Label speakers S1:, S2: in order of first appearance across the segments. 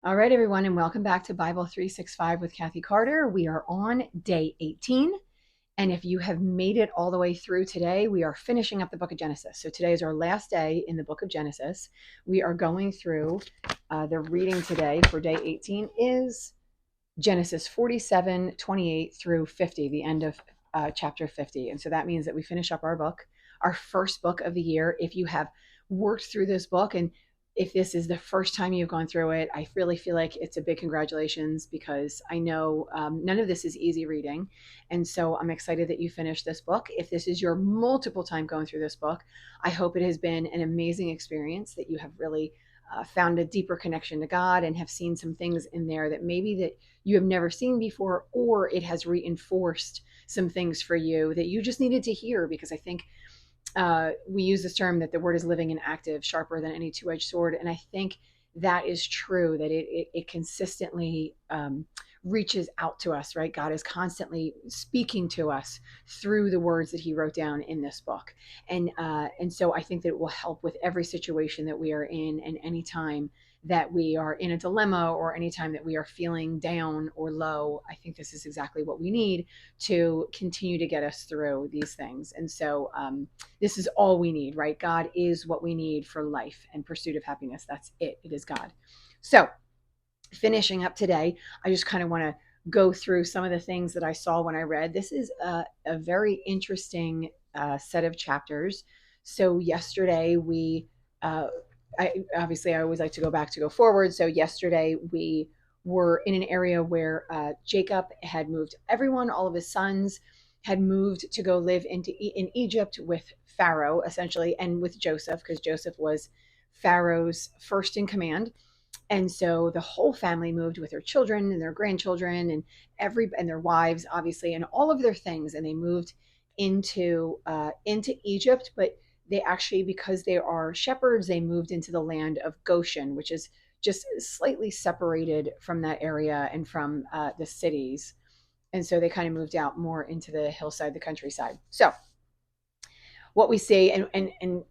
S1: All right, everyone, and welcome back to Bible 365 with Kathy Carter. We are on day 18. And if you have made it all the way through today, we are finishing up the book of Genesis. So today is our last day in the book of Genesis. We are going through the reading today for day 18 is Genesis 47:28 through 50, the end of chapter 50. And so that means that we finish up our book, our first book of the year. If you have worked through this book and if this is the first time you've gone through it, I really feel like it's a big congratulations because I know none of this is easy reading. And so I'm excited that you finished this book. If this is your multiple time going through this book, I hope it has been an amazing experience, that you have really found a deeper connection to God and have seen some things in there that maybe that you have never seen before, or it has reinforced some things for you that you just needed to hear. Because I think we use this term that the word is living and active, sharper than any two-edged sword. And I think that is true, that it consistently reaches out to us, right? God is constantly speaking to us through the words that he wrote down in this book. And so I think that it will help with every situation that we are in, and any time that we are in a dilemma, or anytime that we are feeling down or low. I think this is exactly what we need to continue to get us through these things. And so this is all we need, right? God is what we need for life and pursuit of happiness. That's it. It is God. So finishing up today, I just kind of want to go through some of the things that I saw when I read. This is a very interesting set of chapters. So yesterday I always like to go back to go forward. So yesterday we were in an area where Jacob had moved everyone, all of his sons had moved to go live in Egypt with Pharaoh, essentially, and with Joseph, because Joseph was Pharaoh's first in command. And so the whole family moved with their children and their grandchildren and their wives, obviously, and all of their things, and they moved into Egypt. But they actually, because they are shepherds, they moved into the land of Goshen, which is just slightly separated from that area and from the cities. And so they kind of moved out more into the hillside, the countryside. So what we see, and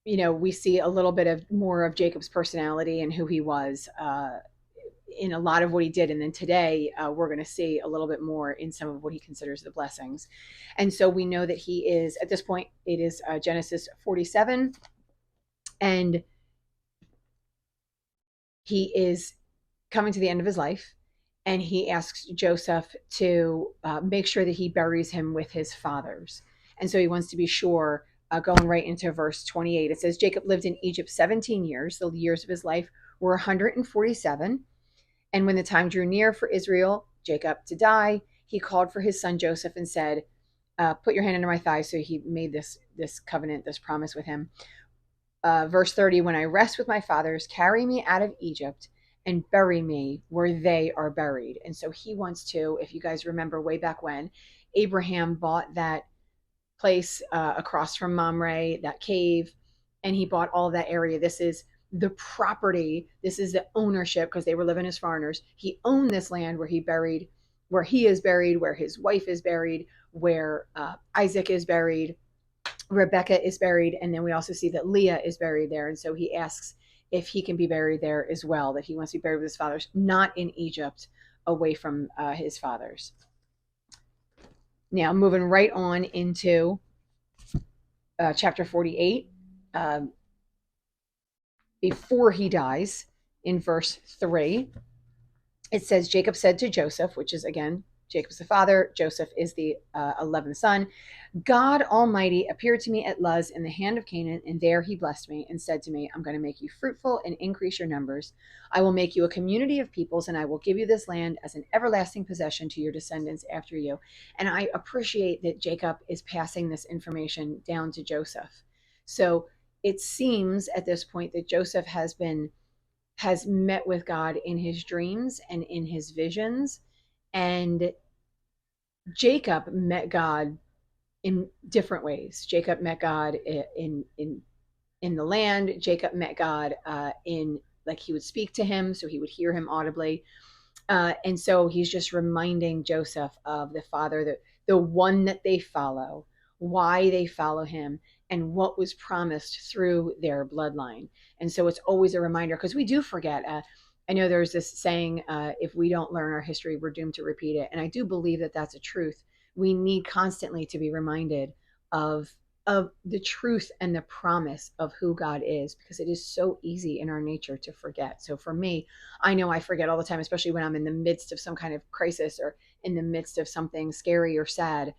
S1: we see a little bit of more of Jacob's personality and who he was in a lot of what he did. And then today we're going to see a little bit more in some of what he considers the blessings. And so we know that he is, at this point, it is Genesis 47, and he is coming to the end of his life. And he asks Joseph to make sure that he buries him with his fathers. And so he wants to be sure. Going right into verse 28, it says, Jacob lived in Egypt 17 years. The years of his life were 147. And when the time drew near for Israel, Jacob, to die, he called for his son Joseph and said, put your hand under my thigh. So he made this covenant, this promise with him. Verse 30, when I rest with my fathers, carry me out of Egypt and bury me where they are buried. And so he wants to, if you guys remember way back when, Abraham bought that place across from Mamre, that cave, and he bought all of that area. This is the property. This is the ownership, because they were living as foreigners. He owned this land where he is buried, where his wife is buried, where Isaac is buried, Rebecca is buried, and then we also see that Leah is buried there. And so he asks if he can be buried there as well, that he wants to be buried with his fathers, not in Egypt, away from his fathers. Now, moving right on into chapter 48, before he dies, in verse 3, it says, Jacob said to Joseph, which is, again, Jacob's the father, Joseph is the 11th son, God Almighty appeared to me at Luz in the hand of Canaan, and there he blessed me and said to me, I'm going to make you fruitful and increase your numbers. I will make you a community of peoples, and I will give you this land as an everlasting possession to your descendants after you. And I appreciate that Jacob is passing this information down to Joseph. So it seems at this point that Joseph has met with God in his dreams and in his visions. And Jacob met God in different ways. Jacob met God in the land. Jacob met God in, like, he would speak to him, so he would hear him audibly. And so he's just reminding Joseph of the Father, the one that they follow, why they follow him, and what was promised through their bloodline. And so it's always a reminder, because we do forget. I know there's this saying, if we don't learn our history, we're doomed to repeat it. And I do believe that that's a truth. We need constantly to be reminded of the truth and the promise of who God is, because it is so easy in our nature to forget. So for me, I know I forget all the time, especially when I'm in the midst of some kind of crisis or in the midst of something scary or sad.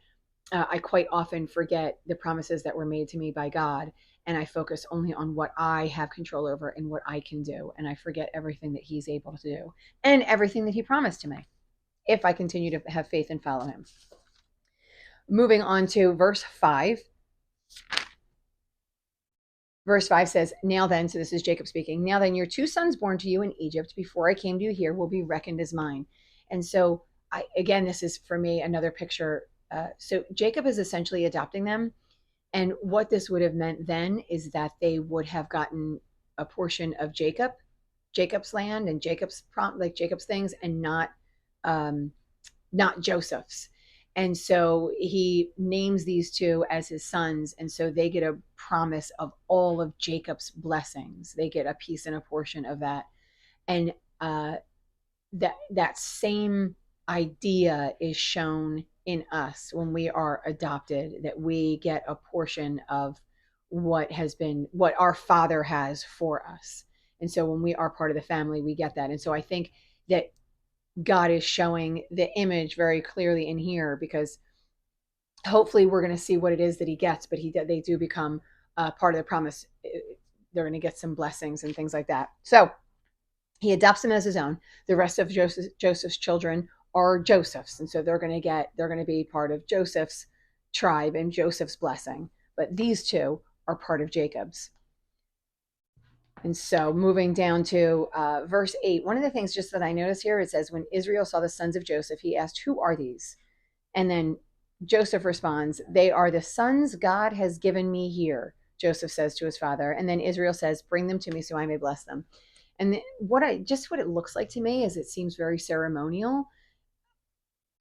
S1: I quite often forget the promises that were made to me by God, and I focus only on what I have control over and what I can do, and I forget everything that He's able to do and everything that He promised to me if I continue to have faith and follow Him. Moving on to verse 5. Verse 5 says, "Now then," so this is Jacob speaking, "now then, your two sons born to you in Egypt before I came to you here will be reckoned as mine." And so, again, this is for me another picture. So Jacob is essentially adopting them. And what this would have meant then is that they would have gotten a portion of Jacob's land and Jacob's things, and not Joseph's. And so he names these two as his sons. And so they get a promise of all of Jacob's blessings. They get a piece and a portion of that. And that same idea is shown in us when we are adopted, that we get a portion of what our Father has for us. And so when we are part of the family, we get that. And so I think that God is showing the image very clearly in here, because hopefully we're going to see what it is that he gets, but they do become part of the promise. They're going to get some blessings and things like that. So he adopts them as his own. The rest of Joseph's children are Joseph's, and so they're going to be part of Joseph's tribe and Joseph's blessing. But these two are part of Jacob's. And so moving down to verse 8, one of the things just that I notice here, it says, when Israel saw the sons of Joseph, he asked, "Who are these?" And then Joseph responds, "They are the sons God has given me here," Joseph says to his father. And then Israel says, "Bring them to me so I may bless them." And what it looks like to me is it seems very ceremonial.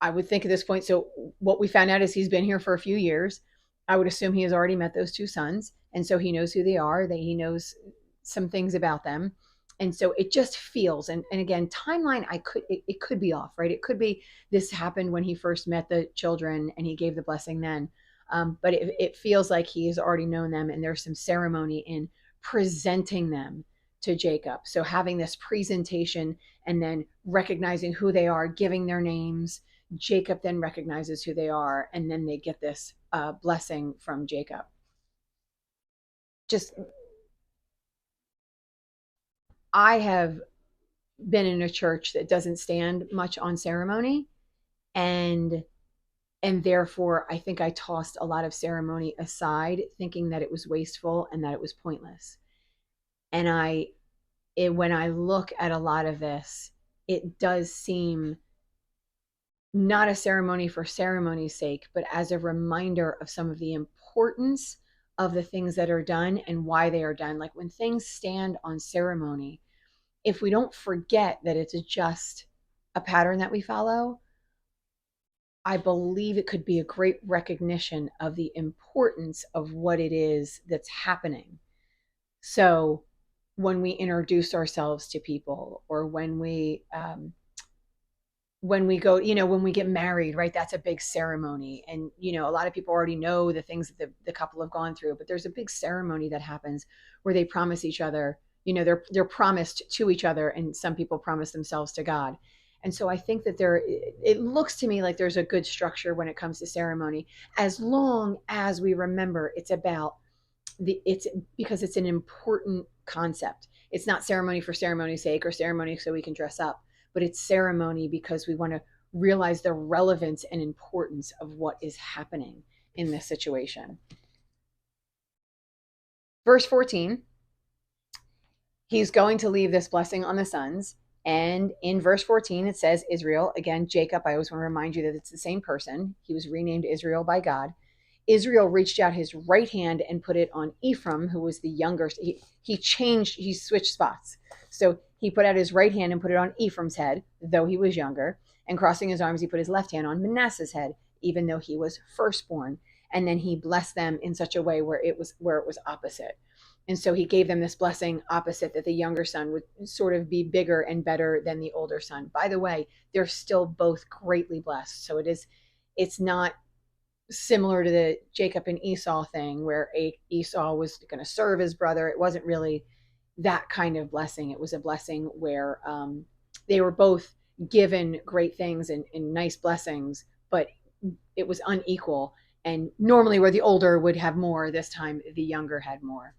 S1: I would think at this point, so what we found out is he's been here for a few years. I would assume he has already met those two sons. And so he knows who they are, that he knows some things about them. And so it just feels, and again, timeline, it could be off, right? It could be this happened when he first met the children and he gave the blessing then. But it feels like he has already known them, and there's some ceremony in presenting them to Jacob. So having this presentation and then recognizing who they are, giving their names, Jacob then recognizes who they are, and then they get this blessing from Jacob. I have been in a church that doesn't stand much on ceremony, and therefore I think I tossed a lot of ceremony aside, thinking that it was wasteful and that it was pointless. And when I look at a lot of this, it does seem not a ceremony for ceremony's sake, but as a reminder of some of the importance of the things that are done and why they are done. Like when things stand on ceremony, if we don't forget that it's just a pattern that we follow, I believe it could be a great recognition of the importance of what it is that's happening. So when we introduce ourselves to people, or when we go, when we get married, right? That's a big ceremony. And, a lot of people already know the things that the couple have gone through, but there's a big ceremony that happens where they promise each other, they're promised to each other, and some people promise themselves to God. And so I think that it looks to me like there's a good structure when it comes to ceremony, as long as we remember it's because it's an important concept. It's not ceremony for ceremony's sake or ceremony so we can dress up, but it's ceremony because we want to realize the relevance and importance of what is happening in this situation. Verse 14, he's going to leave this blessing on the sons. And in verse 14, it says Israel, again, Jacob, I always want to remind you that it's the same person. He was renamed Israel by God. Israel reached out his right hand and put it on Ephraim, who was the younger. He switched spots. So he put out his right hand and put it on Ephraim's head, though he was younger. And crossing his arms, he put his left hand on Manasseh's head, even though he was firstborn. And then he blessed them in such a way where it was opposite. And so he gave them this blessing opposite, that the younger son would sort of be bigger and better than the older son. By the way, they're still both greatly blessed. So it's not similar to the Jacob and Esau thing where Esau was going to serve his brother. It wasn't really that kind of blessing. It was a blessing where they were both given great things and nice blessings, but it was unequal. And normally, where the older would have more, this time the younger had more.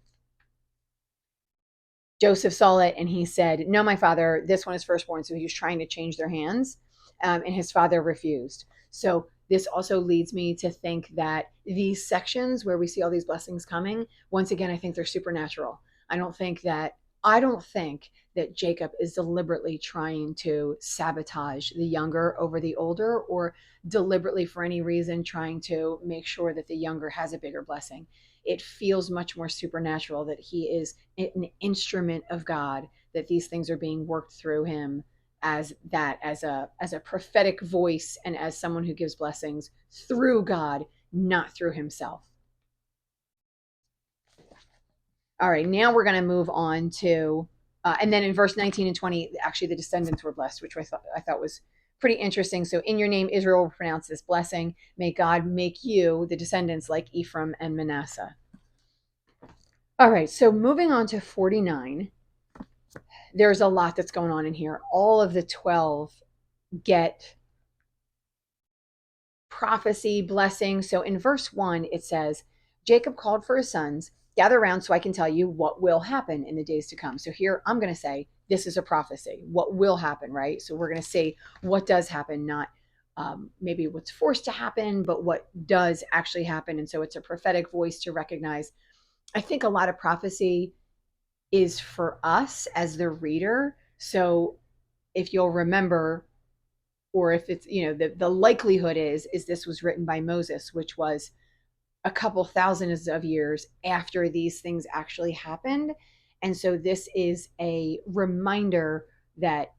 S1: Joseph saw it and he said, "No, my father, this one is firstborn." So he was trying to change their hands, and his father refused. So this also leads me to think that these sections where we see all these blessings coming, once again, I think they're supernatural. I don't think that Jacob is deliberately trying to sabotage the younger over the older, or deliberately for any reason trying to make sure that the younger has a bigger blessing. It feels much more supernatural that he is an instrument of God, that these things are being worked through him as a prophetic voice and as someone who gives blessings through God, not through himself. All right, now we're going to move on to and then in verse 19 and 20, actually the descendants were blessed, which I thought was pretty interesting. So in your name Israel will pronounce this blessing. May God make you the descendants like Ephraim and Manasseh. All right, so moving on to 49, there's a lot that's going on in here. All of the 12 get prophecy, blessing. So in verse 1, it says, Jacob called for his sons, gather around so I can tell you what will happen in the days to come. So here I'm going to say, this is a prophecy. What will happen, right? So we're going to say what does happen, not maybe what's forced to happen, but what does actually happen. And so it's a prophetic voice to recognize. I think a lot of prophecy is for us as the reader. So if you'll remember, or if it's, the likelihood is this was written by Moses, which was a couple thousands of years after these things actually happened. And so this is a reminder that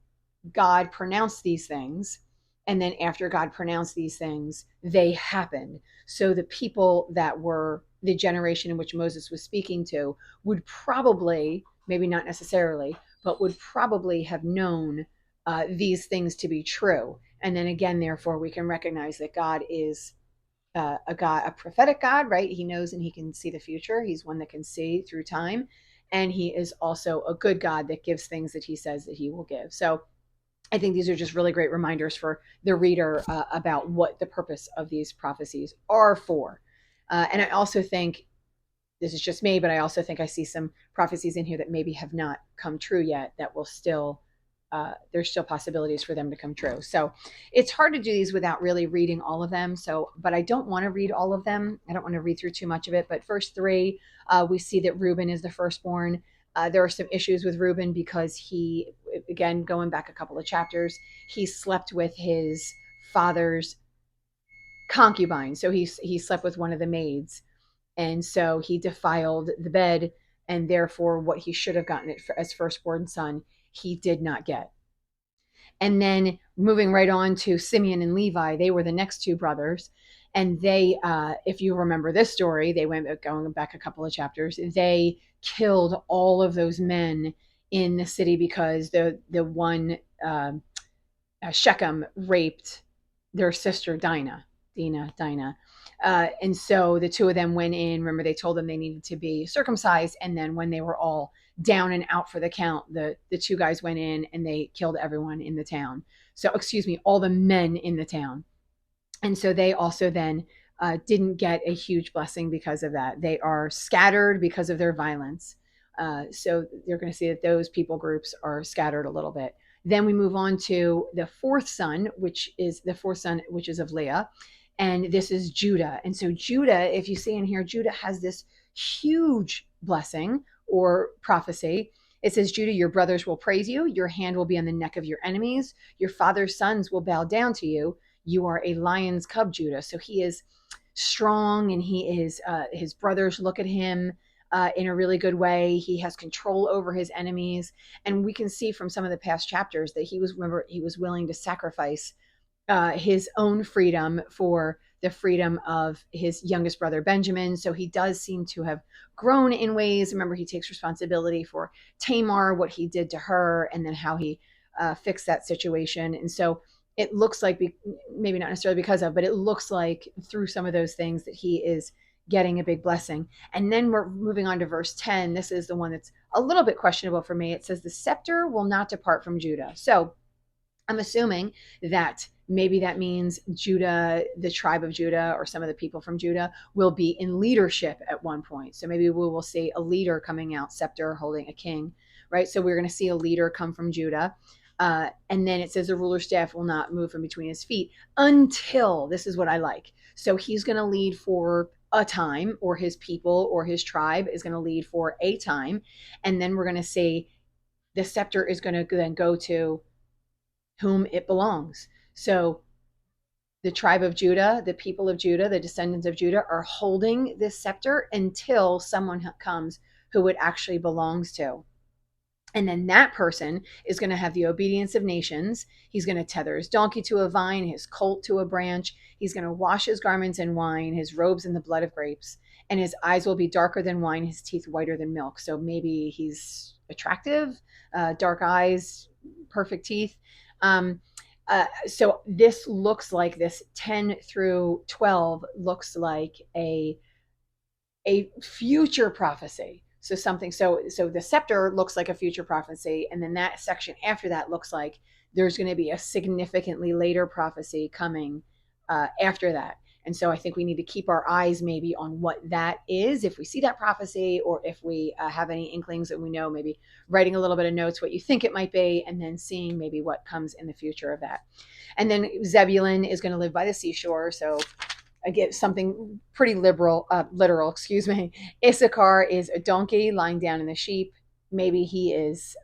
S1: God pronounced these things. And then after God pronounced these things, they happened. So the people that were the generation in which Moses was speaking to would probably, maybe not necessarily, but would probably have known these things to be true. And then again, therefore, we can recognize that God is a prophetic God, right? He knows and he can see the future. He's one that can see through time. And he is also a good God that gives things that he says that he will give. So I think these are just really great reminders for the reader about what the purpose of these prophecies are for. And I also think, this is just me, but I also think I see some prophecies in here that maybe have not come true yet that will still, there's still possibilities for them to come true. So it's hard to do these without really reading all of them. So, but I don't want to read all of them. I don't want to read through too much of it. But verse 3, we see that Reuben is the firstborn. There are some issues with Reuben because he, again, going back a couple of chapters, he slept with his father's concubine. So he slept with one of the maids. And so he defiled the bed, and therefore what he should have gotten it as firstborn son, he did not get. And then moving right on to Simeon and Levi, they were the next two brothers. And they, if you remember this story, they went going back a couple of chapters, they killed all of those men in the city because the one Shechem raped their sister Dinah. And so the two of them went in. Remember, they told them they needed to be circumcised. And then when they were all down and out for the count, the two guys went in and they killed everyone in the town. So, excuse me, all the men in the town. And so they also then didn't get a huge blessing because of that. They are scattered because of their violence. So you're going to see that those people groups are scattered a little bit. Then we move on to the fourth son, which is of Leah. And this is Judah. And so Judah, if you see in here, Judah has this huge blessing or prophecy. It says, Judah, your brothers will praise you. Your hand will be on the neck of your enemies. Your father's sons will bow down to you. You are a lion's cub, Judah. So he is strong, and he is, his brothers look at him in a really good way. He has control over his enemies. And we can see from some of the past chapters that he was willing to sacrifice his own freedom for the freedom of his youngest brother Benjamin. So he does seem to have grown in ways. Remember, he takes responsibility for Tamar, what he did to her, and then how he fixed that situation. And so it looks like, maybe not necessarily because of, but it looks like through some of those things that he is getting a big blessing. And then we're moving on to verse 10. This is the one that's a little bit questionable for me. It says, the scepter will not depart from Judah. So I'm assuming that maybe that means Judah, the tribe of Judah, or some of the people from Judah will be in leadership at one point. So maybe we will see a leader coming out, scepter holding a king, right? So we're going to see a leader come from Judah. And then it says the ruler's staff will not move from between his feet until, this is what I like. So he's going to lead for a time, or his people or his tribe is going to lead for a time. And then we're going to see the scepter is going to then go to whom it belongs. So the tribe of Judah, the people of Judah, the descendants of Judah are holding this scepter until someone comes who it actually belongs to. And then that person is going to have the obedience of nations. He's going to tether his donkey to a vine, his colt to a branch. He's going to wash his garments in wine, his robes in the blood of grapes. And his eyes will be darker than wine, his teeth whiter than milk. So maybe he's attractive, dark eyes, perfect teeth. So this looks like, this 10 through 12 looks like a future prophecy. So something, so the scepter looks like a future prophecy, and then that section after that looks like there's going to be a significantly later prophecy coming after that. And so I think we need to keep our eyes maybe on what that is, if we see that prophecy, or if we have any inklings that we know, maybe writing a little bit of notes what you think it might be, and then seeing maybe what comes in the future of that. And then Zebulun is going to live by the seashore, so I get something pretty literal, excuse me. Issachar is a donkey lying down in the sheep. Maybe he is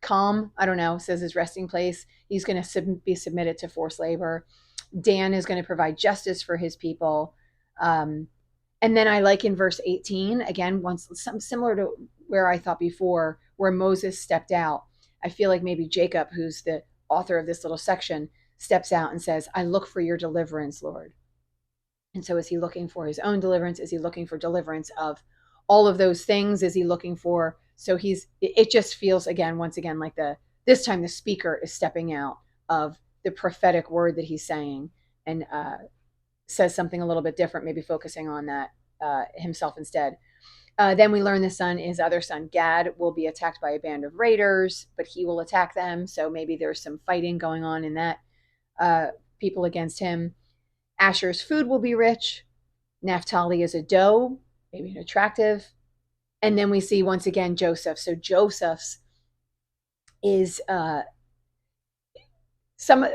S1: calm, I don't know, says his resting place. He's going to be submitted to forced labor. Dan is going to provide justice for his people. And then I like in verse 18, again, once something similar to where I thought before, where Moses stepped out. I feel like maybe Jacob, who's the author of this little section, steps out and says, I look for your deliverance, Lord. And so is he looking for his own deliverance? Is he looking for deliverance of all of those things? Is he looking for, so it just feels once again, like this time the speaker is stepping out of the prophetic word that he's saying, and says something a little bit different, maybe focusing on that himself instead. Then we learn his other son, Gad, will be attacked by a band of raiders, but he will attack them. So maybe there's some fighting going on in that, people against him. Asher's food will be rich. Naphtali is a doe, maybe an attractive. And then we see once again Joseph. So Joseph's is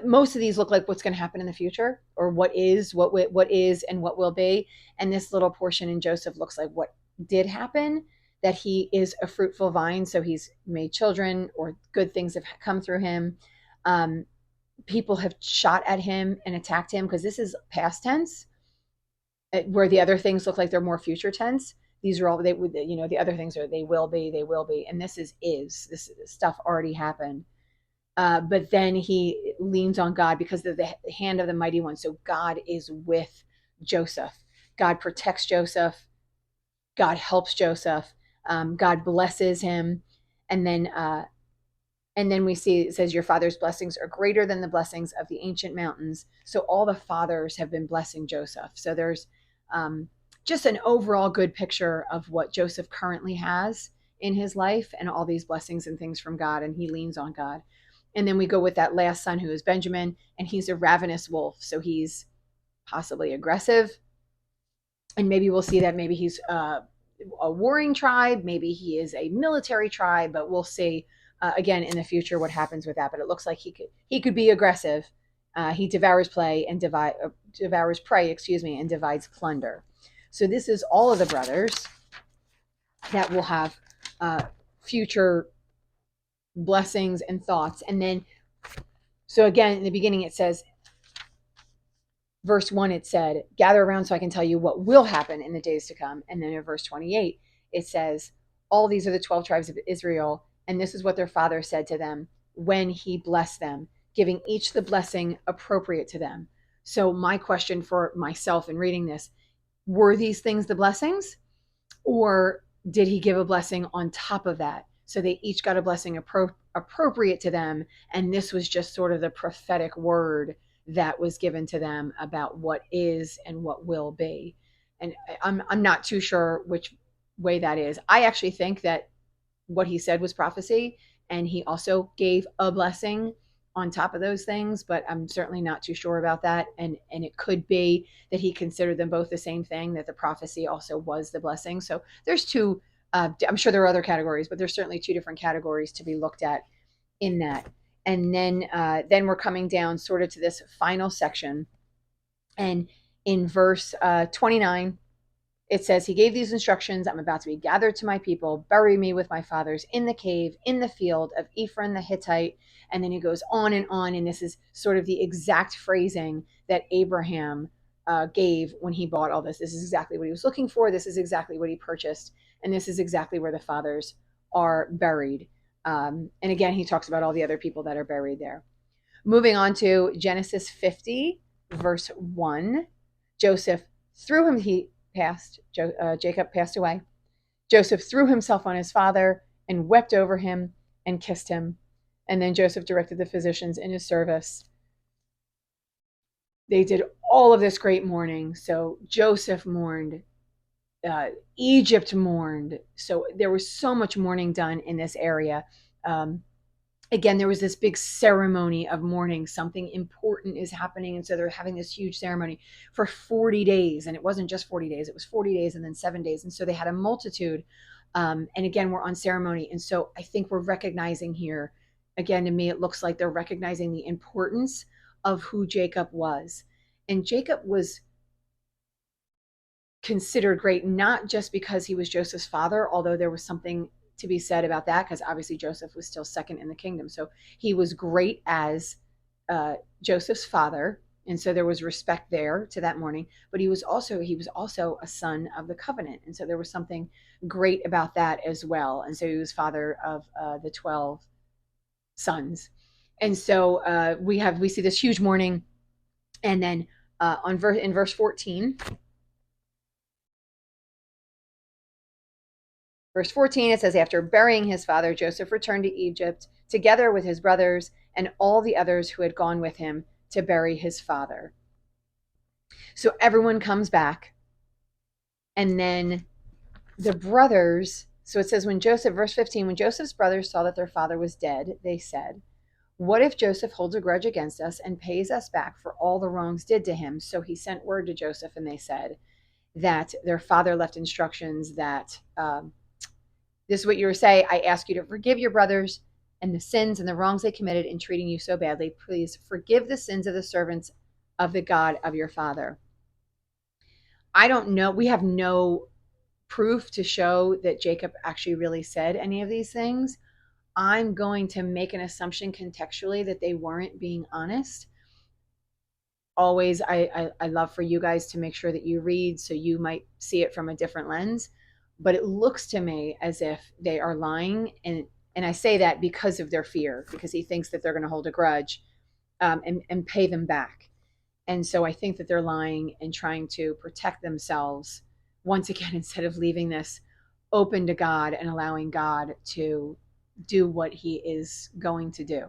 S1: most of these look like what's going to happen in the future, or what is and what will be. And this little portion in Joseph looks like what did happen, that he is a fruitful vine. So he's made children, or good things have come through him. People have shot at him and attacked him, because this is past tense, where the other things look like they're more future tense. These are all, the other things are they will be, and this this stuff already happened. But then he leans on God because of the hand of the mighty one. So God is with Joseph. God protects Joseph. God helps Joseph. God blesses him. And then we see, it says, your father's blessings are greater than the blessings of the ancient mountains. So all the fathers have been blessing Joseph. So there's just an overall good picture of what Joseph currently has in his life, and all these blessings and things from God, and he leans on God. And then we go with that last son, who is Benjamin, and he's a ravenous wolf. So he's possibly aggressive. And maybe we'll see that maybe he's a warring tribe. Maybe he is a military tribe, but we'll see again in the future what happens with that. But it looks like he could be aggressive. He devours prey, and divides plunder. So this is all of the brothers that will have future blessings and thoughts. And then, so again, in the beginning it says, verse 1, it said, gather around so I can tell you what will happen in the days to come. And then in verse 28, it says, all these are the 12 tribes of Israel, and this is what their father said to them when he blessed them. giving each the blessing appropriate to them. So my question for myself in reading this, were these things the blessings, or did he give a blessing on top of that? So they each got a blessing appropriate to them, and this was just sort of the prophetic word that was given to them about what is and what will be. And I'm not too sure which way that is. I actually think that what he said was prophecy, and he also gave a blessing on top of those things, but I'm certainly not too sure about that. And it could be that he considered them both the same thing, that the prophecy also was the blessing. So there's two, I'm sure there are other categories, but there's certainly two different categories to be looked at in that. And then we're coming down sort of to this final section. And in verse 29, it says, he gave these instructions: I'm about to be gathered to my people. Bury me with my fathers in the cave, in the field of Ephron the Hittite. And then he goes on. And this is sort of the exact phrasing that Abraham gave when he bought all this. This is exactly what he was looking for. This is exactly what he purchased. And this is exactly where the fathers are buried. And again, he talks about all the other people that are buried there. Moving on to Genesis 50, verse 1. Joseph threw him, Jacob passed away. Joseph threw himself on his father and wept over him and kissed him. And then Joseph directed the physicians in his service. They did all of this great mourning. So Joseph mourned, Egypt mourned. So there was so much mourning done in this area. Again, there was this big ceremony of mourning. Something important is happening. And so they're having this huge ceremony for 40 days. And it wasn't just 40 days, it was 40 days and then 7 days. And so they had a multitude. And again, we're on ceremony. And so I think we're recognizing here, again, to me, it looks like they're recognizing the importance of who Jacob was. And Jacob was considered great, not just because he was Joseph's father, although there was something to be said about that, because obviously Joseph was still second in the kingdom. So he was great as Joseph's father. And so there was respect there to that mourning, but he was also a son of the covenant. And so there was something great about that as well. And so he was father of the 12 sons. And so we see this huge mourning. And then in verse 14, Verse 14, it says, after burying his father, Joseph returned to Egypt together with his brothers and all the others who had gone with him to bury his father. So everyone comes back. And then the brothers, so it says verse 15, when Joseph's brothers saw that their father was dead, they said, what if Joseph holds a grudge against us and pays us back for all the wrongs did to him? So he sent word to Joseph, and they said that their father left instructions that, this is what you were saying. I ask you to forgive your brothers and the sins and the wrongs they committed in treating you so badly. Please forgive the sins of the servants of the God of your father. I don't know. We have no proof to show that Jacob actually really said any of these things. I'm going to make an assumption contextually that they weren't being honest. Always, I love for you guys to make sure that you read, so you might see it from a different lens. But it looks to me as if they are lying. And I say that because of their fear, because he thinks that they're going to hold a grudge and pay them back. And so I think that they're lying and trying to protect themselves once again, instead of leaving this open to God and allowing God to do what he is going to do.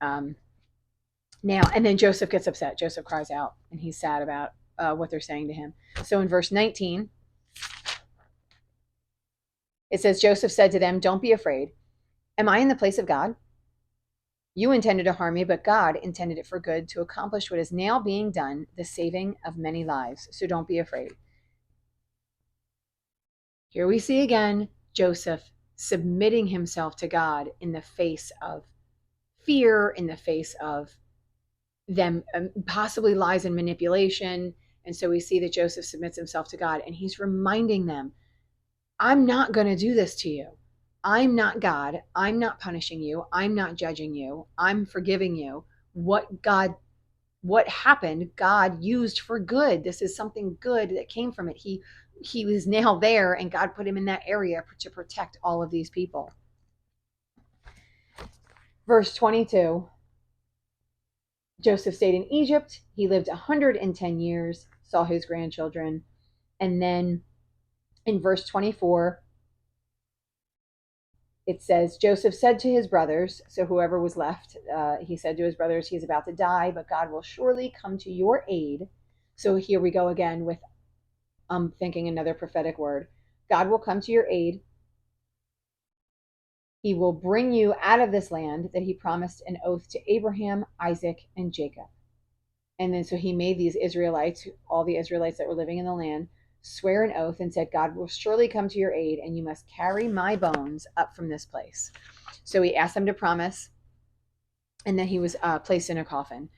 S1: Now, and then Joseph gets upset. Joseph cries out, and he's sad about what they're saying to him. So in verse 19, it says, Joseph said to them, don't be afraid. Am I in the place of God? You intended to harm me, but God intended it for good, to accomplish what is now being done, the saving of many lives. So don't be afraid. Here we see again Joseph submitting himself to God in the face of fear, in the face of them possibly lies and manipulation. And so we see that Joseph submits himself to God, and he's reminding them, I'm not going to do this to you. I'm not God. I'm not punishing you. I'm not judging you. I'm forgiving you. What happened, God used for good. This is something good that came from it. He was now there, and God put him in that area to protect all of these people. Verse 22, Joseph stayed in Egypt. He lived 110 years, saw his grandchildren. And then in verse 24, it says, Joseph said to his brothers, so whoever was left, he said to his brothers, he's about to die, but God will surely come to your aid. So here we go again with, I'm thinking another prophetic word. God will come to your aid. He will bring you out of this land that he promised an oath to Abraham, Isaac, and Jacob. And then so he made these Israelites, all the Israelites that were living in the land, swear an oath and said, God will surely come to your aid, and you must carry my bones up from this place. So he asked them to promise, and then he was placed in a coffin.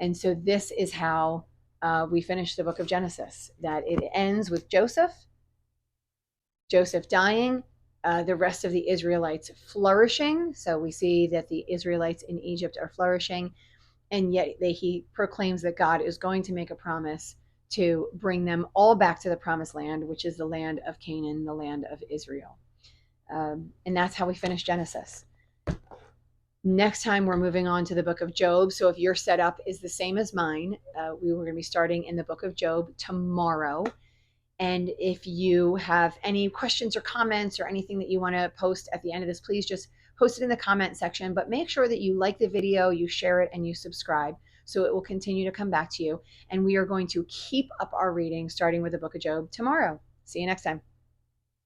S1: And so this is how we finish the book of Genesis, that it ends with Joseph dying, the rest of the Israelites flourishing. So we see that the Israelites in Egypt are flourishing, and yet he proclaims that God is going to make a promise to bring them all back to the promised land, which is the land of Canaan, the land of Israel. And that's how we finish Genesis. Next time, we're moving on to the book of Job. So if your setup is the same as mine, we were going to be starting in the book of Job tomorrow. And if you have any questions or comments or anything that you want to post at the end of this, please just post it in the comment section. But make sure that you like the video, you share it, and you subscribe, so it will continue to come back to you. And we are going to keep up our reading, starting with the book of Job tomorrow. See you next time.